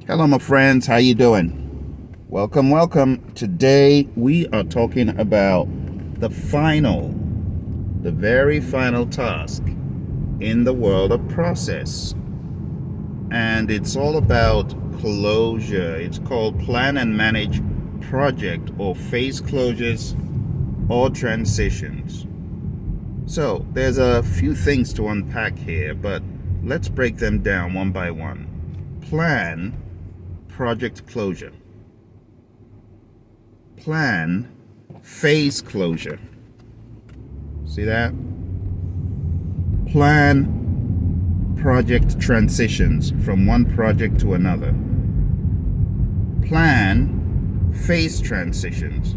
Hello, my friends. How you doing? Welcome. Today we are talking about the very final task in the world of process. And it's all about closure. It's called plan and manage project or phase closures or transitions. So there's a few things to unpack here, but let's break them down one by one. Plan project closure. Plan phase closure. See that? Plan project transitions from one project to another. Plan phase transitions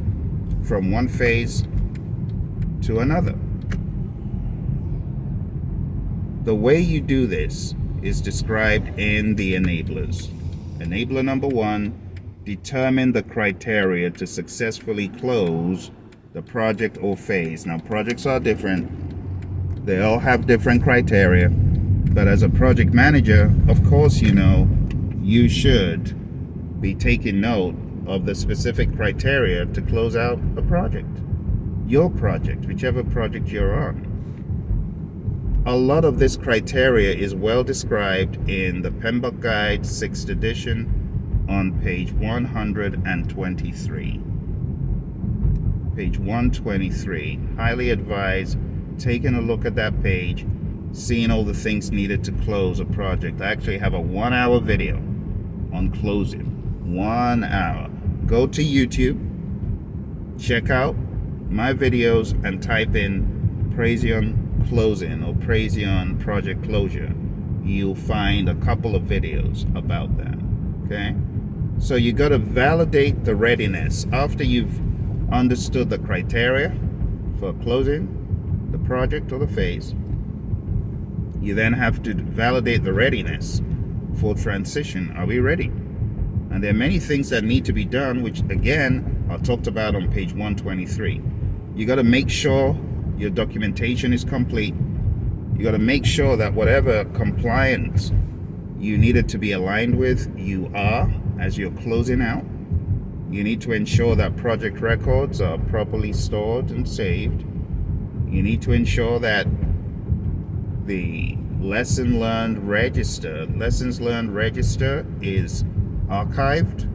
from one phase to another. The way you do this is described in the enablers. Enabler number 1, determine the criteria to successfully close the project or phase. Now, projects are different. They all have different criteria. But as a project manager, of course, you should be taking note of the specific criteria to close out a project. Your project, whichever project you're on. A lot of this criteria is well described in the PMBOK Guide 6th edition on page 123. Page 123. Highly advise taking a look at that page, seeing all the things needed to close a project. I actually have a 1-hour video on closing. 1 hour. Go to YouTube, check out my videos, and type in Praizion closing or Praizion project closure. You'll find a couple of videos about that. Okay, so you got to validate the readiness after you've understood the criteria for closing the project or the phase. You then have to validate the readiness for transition. Are we ready? And there are many things that need to be done, which again are talked about on page 123. You got to make sure your documentation is complete. You got to make sure that whatever compliance you needed to be aligned with, you are as you're closing out. You need to ensure that project records are properly stored and saved. You need to ensure that the lessons learned register is archived.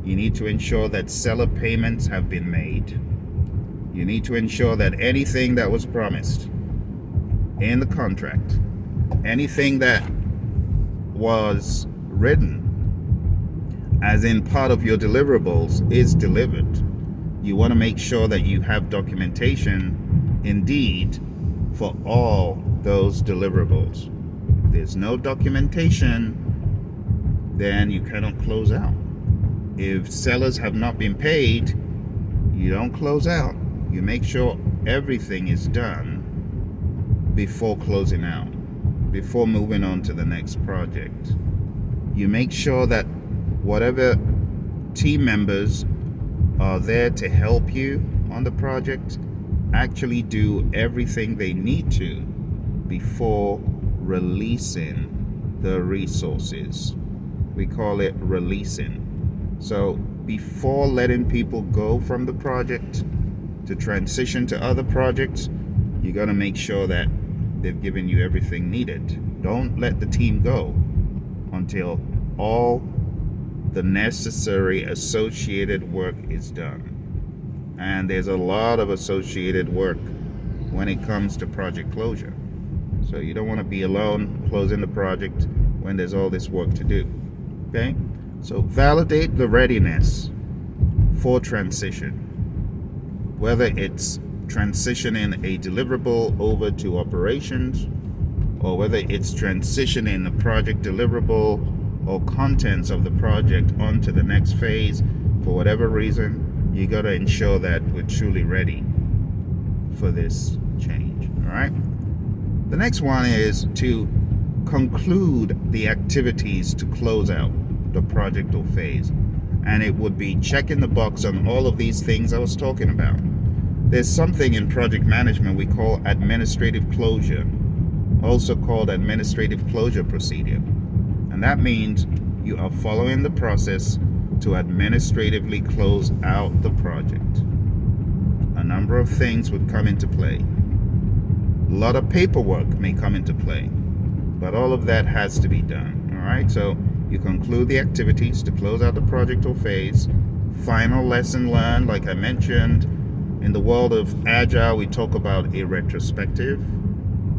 You need to ensure that seller payments have been made. You need to ensure that anything that was promised in the contract, anything that was written as in part of your deliverables is delivered. You want to make sure that you have documentation indeed for all those deliverables. If there's no documentation, then you cannot close out. If sellers have not been paid, you don't close out. You make sure everything is done before closing out, before moving on to the next project. You make sure that whatever team members are there to help you on the project actually do everything they need to before releasing the resources. We call it releasing. So before letting people go from the project to transition to other projects, you got to make sure that they've given you everything needed. Don't let the team go until all the necessary associated work is done. And there's a lot of associated work when it comes to project closure. So you don't want to be alone closing the project when there's all this work to do. Okay? So validate the readiness for transition. Whether it's transitioning a deliverable over to operations, or whether it's transitioning a project deliverable or contents of the project onto the next phase, for whatever reason, you got to ensure that we're truly ready for this change. All right. The next one is to conclude the activities to close out the project or phase. And it would be checking the box on all of these things I was talking about. There's something in project management we call administrative closure, also called administrative closure procedure. And that means You are following the process to administratively close out the project. A number of things would come into play. A lot of paperwork may come into play, but all of that has to be done. All right, so you conclude the activities to close out the project or phase. Final lesson learned, like I mentioned, in the world of Agile, we talk about a retrospective.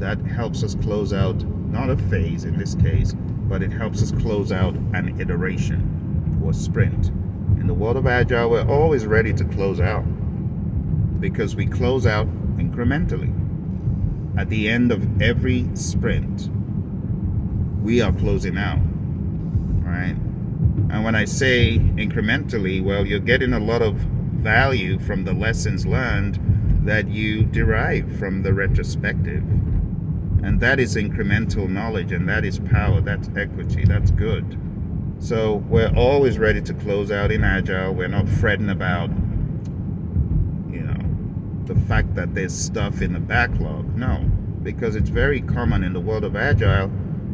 That helps us close out, not a phase in this case, but it helps us close out an iteration or sprint. In the world of Agile, we're always ready to close out because we close out incrementally. At the end of every sprint, we are closing out, right? And when I say incrementally, well, you're getting a lot of value from the lessons learned that you derive from the retrospective. And that is incremental knowledge, and that is power, that's equity, that's good. So we're always ready to close out in Agile. We're not fretting about, the fact that there's stuff in the backlog. No, because it's very common in the world of Agile.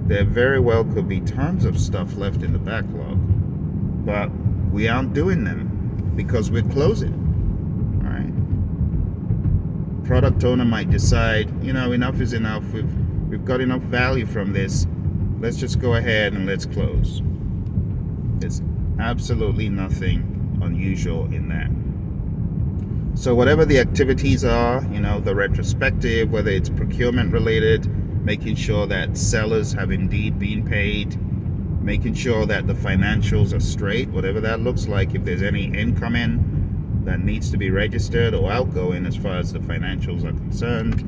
There very well could be tons of stuff left in the backlog, but we aren't doing them because we're closing, right? Product owner might decide, enough is enough. We've got enough value from this. Let's just go ahead and let's close. There's absolutely nothing unusual in that. So whatever the activities are, the retrospective, whether it's procurement related, making sure that sellers have indeed been paid, making sure that the financials are straight, whatever that looks like, if there's any incoming that needs to be registered or outgoing as far as the financials are concerned,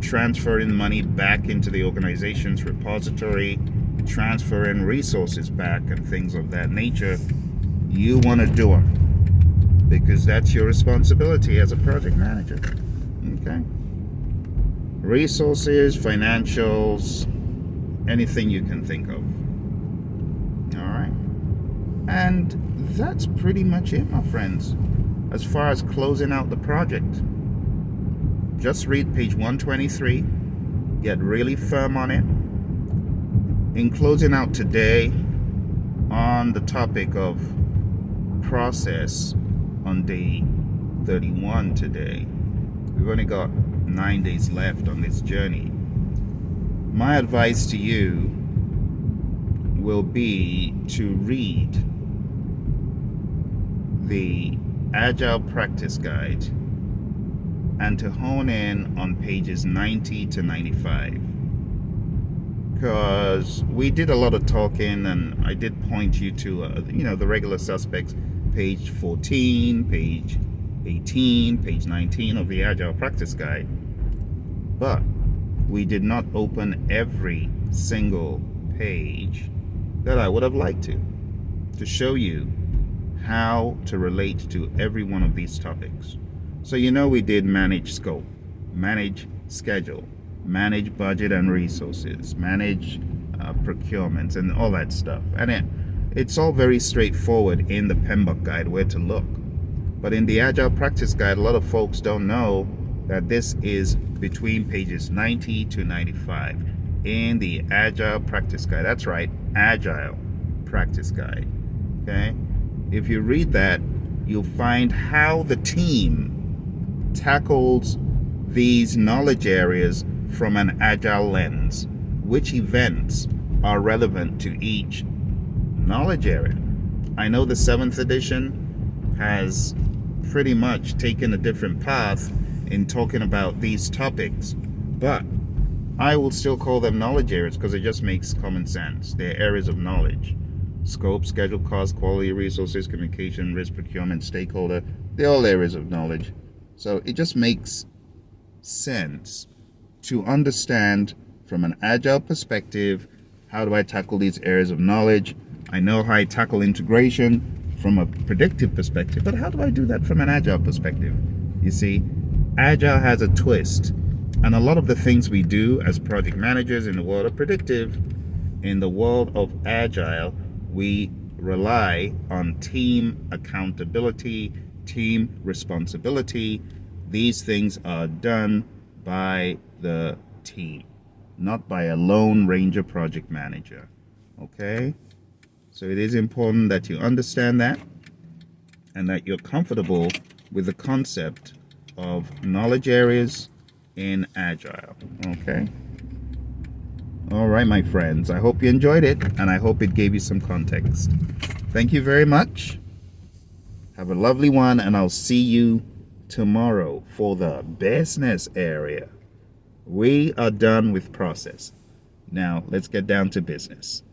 transferring money back into the organization's repository, transferring resources back and things of that nature, you want to do them because that's your responsibility as a project manager. Okay? Resources, financials, anything you can think of. All right. And that's pretty much it, my friends, as far as closing out the project. Just read page 123, get really firm on it. In closing out today on the topic of process on day 31 today, we've only got 9 days left on this journey. My advice to you will be to read the Agile Practice Guide and to hone in on pages 90 to 95. Because we did a lot of talking, and I did point you to, the regular suspects, page 14, page 18, page 19 of the Agile Practice Guide. But we did not open every single page that I would have liked to show you how to relate to every one of these topics. So we did manage scope, manage schedule, manage budget and resources, manage procurement and all that stuff. And it's all very straightforward in the PMBOK guide where to look. But in the Agile Practice Guide, a lot of folks don't know that this is between pages 90 to 95 in the Agile Practice Guide. That's right, Agile Practice Guide. Okay? If you read that, you'll find how the team tackles these knowledge areas from an Agile lens, which events are relevant to each knowledge area. I know the 7th edition has pretty much taken a different path in talking about these topics, but I will still call them knowledge areas because it just makes common sense. They're areas of knowledge. Scope, schedule, cost, quality, resources, communication, risk, procurement, stakeholder, they're all areas of knowledge. So it just makes sense to understand from an Agile perspective, how do I tackle these areas of knowledge? I know how I tackle integration from a predictive perspective, but how do I do that from an Agile perspective? You see, Agile has a twist, and a lot of the things we do as project managers in the world of predictive, in the world of Agile, we rely on team accountability, team responsibility. These things are done by the team, not by a lone ranger project manager. Okay? So it is important that you understand that and that you're comfortable with the concept of knowledge areas in Agile. Okay? All right, my friends. I hope you enjoyed it, and I hope it gave you some context. Thank you very much. Have a lovely one, and I'll see you tomorrow for the business area. We are done with process. Now, let's get down to business.